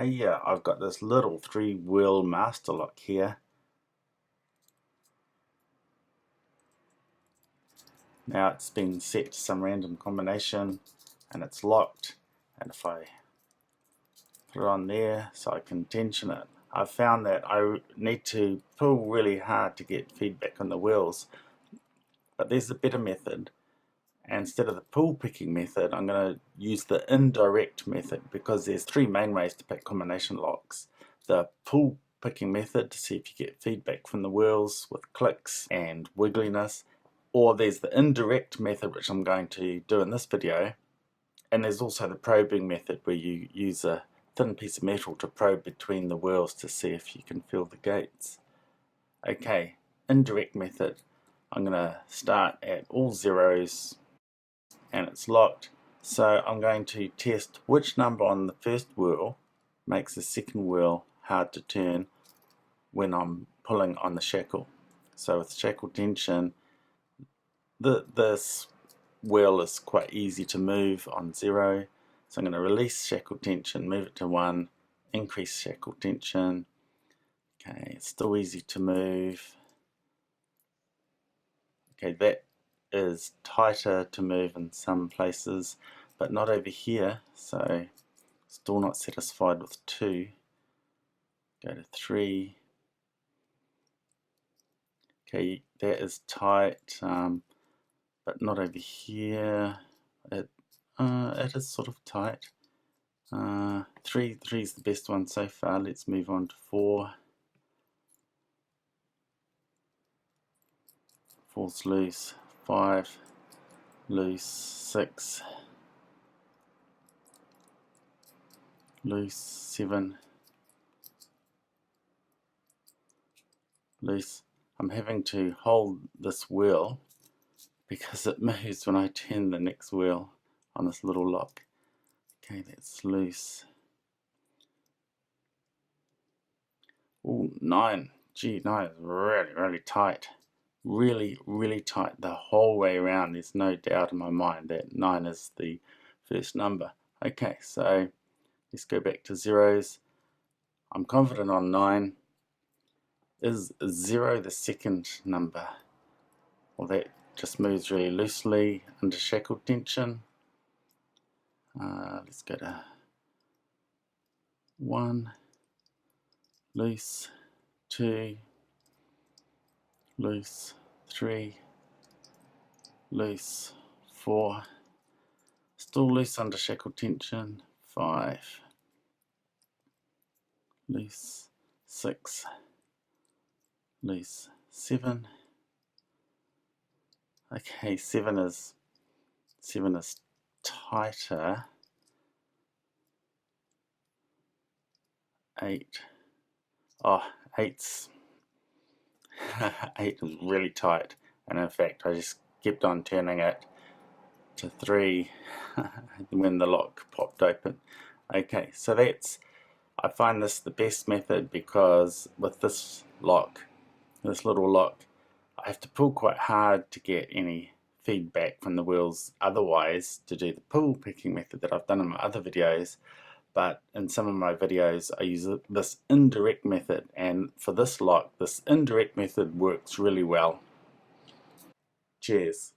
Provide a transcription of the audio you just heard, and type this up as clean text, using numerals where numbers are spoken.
Hey, yeah, I've got this little 3-wheel master lock here. Now it's been set to some random combination and it's locked, and if I put it on there so I can tension it, I've found that I need to pull really hard to get feedback on the wheels, but there's a better method. And instead of the pull picking method, I'm going to use the indirect method, because there's 3 main ways to pick combination locks. The pull picking method to see if you get feedback from the wheels with clicks and wiggliness, or there's the indirect method, which I'm going to do in this video, and there's also the probing method where you use a thin piece of metal to probe between the wheels to see if you can feel the gates. Okay, indirect method. I'm going to start at all zeros and it's locked, so I'm going to test which number on the first wheel makes the second wheel hard to turn when I'm pulling on the shackle. So with shackle tension, this wheel is quite easy to move on 0, so I'm going to release shackle tension, move it to 1, increase shackle tension. Okay, it's still easy to move. Okay, that is tighter to move in some places, but not over here, so still not satisfied with 2. Go to 3. Okay, that is tight, but not over here. It is sort of tight. 3 is the best one so far. Let's move on to 4. 4's loose. 5 loose. 6 loose. 7 loose. I'm having to hold this wheel because it moves when I turn the next wheel on this little lock. Okay, that's loose. Oh, 9. Gee, 9 is really tight. Really tight the whole way around. There's no doubt in my mind that 9 is the first number. Okay, so let's go back to zeros. I'm confident on 9. Is 0 the second number? Well, that just moves really loosely under shackle tension. Let's go to 1, loose, 2, loose, 3, loose, 4, still loose under shackle tension, 5, loose, 6, loose, 7. Okay, 7 is tighter. 8. Oh, 8's 8 is really tight, and in fact I just kept on turning it to 3 when the lock popped open. Okay, so I find this the best method, because with this lock, this little lock, I have to pull quite hard to get any feedback from the wheels otherwise to do the pull picking method that I've done in my other videos. But in some of my videos I use this indirect method, and for this lock, this indirect method works really well. Cheers.